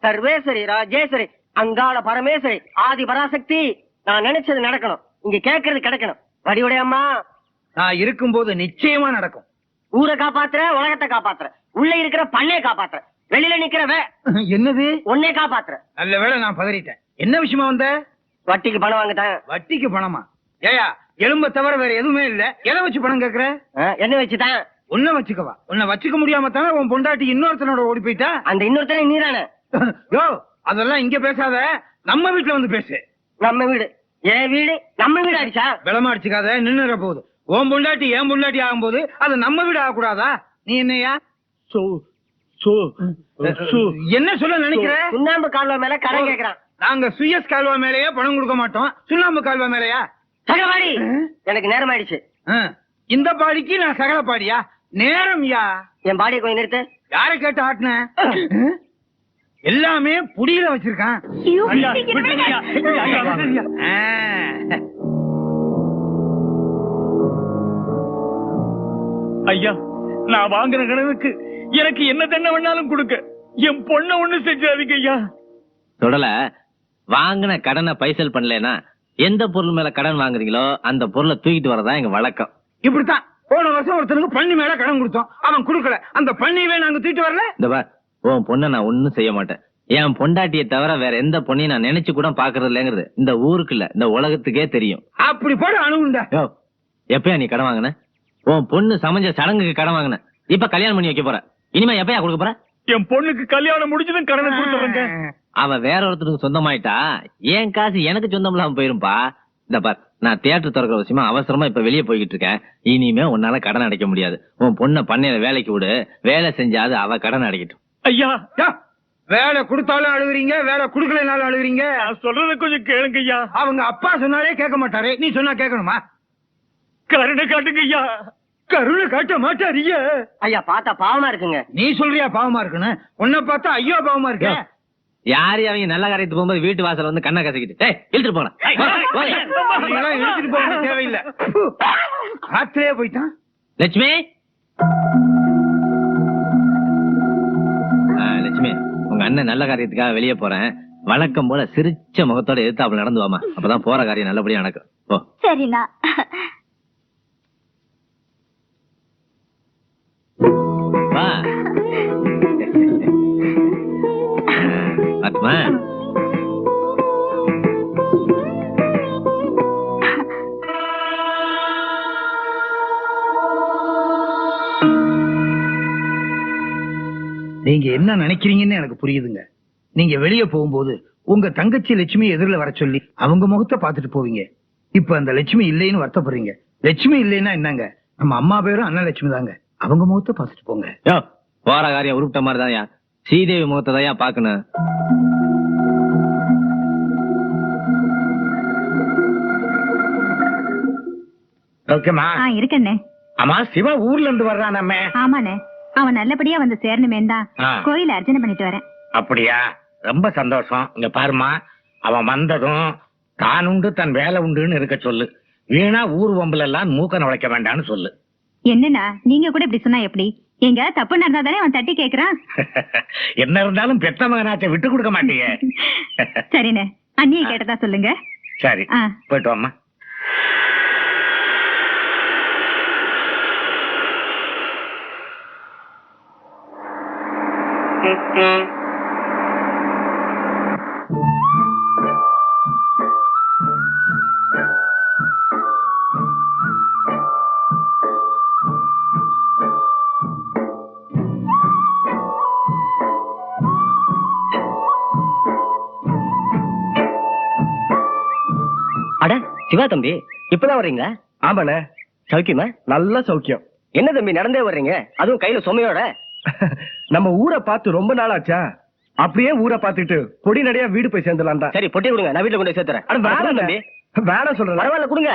சர்வேஸ்வரி ராஜேஸ்வரி அங்காள பரமேஸ்வரி ஆதி பராசக்தி, நான் நினைச்சது நடக்கணும், இங்க கேட்கறது கிடைக்கணும். வடிவுடைய அம்மா, நான் இருக்கும்போது நிச்சயமா நடக்கும். ஊரை காப்பாத்துற, உலகத்தை காப்பாத்துற, உள்ள இருக்கிற பண்ணைய காப்பாத்துற, வெளியில நிக்கிறவ என்னது? உன்னை காப்பாத்துற. நல்ல வேளை நான் பதறிட்டேன். என்ன விஷயமா வந்த? வட்டிக்கு பணம் வாங்கிட்டேன். வட்டிக்கு பணமா? ஏயா, எலும்ப தவிர வேற எதுவுமே இல்ல, எதை வச்சு பணம் கேக்குற? என்ன வச்சுதான்? உன்ன வச்சுக்கவா? உன்னை வச்சுக்க முடியாம தானே உன் பொண்டாட்டி இன்னொருத்தனோட ஓடி போயிட்டா. அந்த இன்னொருத்தனை நீதானே? யோ, அதெல்லாம் இங்க பேசாத, நம்ம வீட்டுல வந்து பேசு. நம்ம வீடு என் வீடு, நம்ம வீடு அடிச்சா விளமா அடிச்சுக்காத, நின்னுற போகுது. உன் பொண்டாட்டி என் பொண்டாட்டி ஆகும்போது அது நம்ம வீடு ஆகக்கூடாதா? நீ என்னையா என்ன சொல்ல நினைக்கிற? சுண்ணாம்பு கால்வா மேல கடன் கேக்குறான். நாங்க சுயஸ் கால்வா மேலேயே பணம் கொடுக்க மாட்டோம், சுண்ணாம்பு கால்வா மேலையா? சகலபாடி, எனக்கு நேரம் ஆயிடுச்சு. இந்த பாடிக்கு நான் சகல பாடியா? நேரம் யா? என் பாடியை கொஞ்சம் நிறுத்து. யாரை கேட்டு ஆட்டின? எல்லாமே புடியில வச்சிருக்கான். ஐயா, நான் வாங்குற கடனுக்கு எனக்கு என்ன தண்ண வேணாலும் கொடுக்க, என் பொண்ண ஒண்ணு செஞ்சாதீங்க ஐயா. தொடல, வாங்கின கடனை பைசல் பண்ணலனா எந்த பொருள் மேல கடன் வாங்குறீங்களோ அந்த பொருளை தூக்கிட்டு வரதா எங்க வழக்கம். இப்படித்தான் போன வருஷம் ஒருத்தனுக்கு பண்ணி மேல கடன் கொடுத்தோம், அவன் கொடுக்கல, அந்த பண்ணியவே நாங்க தூக்கிட்டு வரல. இந்த பார், உன் பொண்ணை நான் ஒண்ணும் செய்ய மாட்டேன். என் பொண்டாட்டியை தவிர வேற எந்த பொண்ணையும் நான் நினைச்சு கூட பாக்குறது இல்லைங்கிறது இந்த ஊருக்கு இல்ல, இந்த உலகத்துக்கே தெரியும். அப்படி போட அணுகுண்டா. எப்பயா நீ கடன் வாங்கின? உன் பொண்ணு சமைஞ்ச சடங்குக்கு கடன் வாங்கின, இப்ப கல்யாணம் பண்ணி வைக்க போற, இனிமே எப்பயா கொடுக்க போற? என் பொண்ணுக்கு கல்யாணம் முடிஞ்சதும் கடனை கொடுத்துறேங்க. அவ வேற ஒருத்தருக்கு சொந்தமாயிட்டா என் காசு எனக்கு சொந்தம் இல்லாம போயிரும்பா. இந்த பார், நான் தியேட்டர் திறக்கிற விஷயமா அவசரமா இப்ப வெளியே போய்கிட்டு இருக்கேன். இனிமே உன்னால கடன் அடைக்க முடியாது. உன் பொண்ணை பண்ணையில வேலைக்கு விடு, வேலை செஞ்சாது அவ கடன் அடைக்கட்டும். ஐயா, வேலை கொடுத்தாலும் அழுகுறீங்க, வேலை கொடுக்கலனாலும் அழுகுறீங்க. சொல்றத கொஞ்சம் கேளுங்க ஐயா. அவங்க அப்பா சொன்னாலே கேட்க மாட்டாரு, நீ சொன்னா கேட்கணுமா? கருணை காட்டுங்க ஐயா. கருணை காட்ட மாட்டாரியா? ஐயா, பார்த்தா பாவமா இருக்குங்க. நீ சொல்றியா பாவமா இருக்குன்னு? உன்னை பார்த்தா ஐயோ பாவமா இருக்க. யாரு அவங்க நல்ல காரியத்துக்கு போகும்போது வீட்டு வாசல் வந்து கண்ணை கசக்கிட்டு இழுத்துட்டு போன இழுத்துட்டு போக தேவையில்லை. காத்திலே போயிட்டான். லட்சுமி, லட்சுமி, உங்க அண்ணன் நல்ல காரியத்துக்காக வெளியே போறேன், வழக்கம் போல சிரிச்ச முகத்தோட எதிர்த்தாப்புல நடந்து வாமா, அப்பதான் போற காரியம் நல்லபடியா நடக்கும். போ. சரிண்ணா. வா ஆத்மா. நீங்க என்ன நினைக்கிறீங்கன்னு எனக்கு புரியுதுங்க. நீங்க வெளியே போகும்போது உங்க தங்கச்சி லட்சுமி எதிரில வர சொல்லி அவங்க முகத்தை பாத்துட்டு போவீங்க. இப்ப அந்த லட்சுமி இல்லைன்னு வருத்தப்படுறீங்க. லட்சுமி இல்லைன்னா என்னங்க, நம்ம அம்மா பேரும் அண்ணன் லட்சுமி தாங்க, அவங்க முகத்தை பாத்துட்டு போங்க. போற காரியம் உருப்பிட்ட மாதிரிதான், ஸ்ரீதேவி முகத்தை தான் பாக்கணும். இருக்கண்ணே. ஆமா, சிவா ஊர்ல இருந்து வர்றான். நம்ம ஆமாண்ணே, அவன் நல்லபடியா வந்து சேரணுமேன் தான் கோயில அர்ச்சனை பண்ணிட்டு வரேன். அப்படியா? ரொம்ப சந்தோஷம். இங்க பாருமா, அவன் வந்ததும் தான் உண்டு தன் வேலை உண்டுன்னு இருக்க சொல்லு. வீணா ஊர் வம்புல எல்லாம் மூக்க நுழைக்க வேண்டாம்னு சொல்லு. என்னன்னா நீங்க கூட இப்படி சொன்னா எப்படி? எங்க தப்பு நடந்தா தானே அவன் தட்டி கேக்குறான். என்ன இருந்தாலும் பெத்த மகனாச்ச விட்டு கொடுக்க மாட்டீங்க. சரிண்ணே, அண்ணியை கேட்டதா சொல்லுங்க. சரி, போயிட்டு வாம்மா. அட சிவா தம்பி, இப்பதான் வர்றீங்களா? ஆமாண்ணே. சௌக்கியமா? நல்ல சௌக்கியம். என்ன தம்பி நடந்தே வர்றீங்க, அதுவும் கையில சுமையோட? நம்ம ஊரை பார்த்து ரொம்ப நாள் ஆச்சா, அப்படியே ஊரை பார்த்துட்டு பொடி நடையா வீடு போய் சேர்ந்துலாம் தான். சரி, பொட்டி கொடுங்க, நான் வீட்டுல கொண்டு சேர்த்துறேன். வேணாம் தம்பி, வேணாம் சொல்றேன். பரவாயில்ல, கொடுங்க.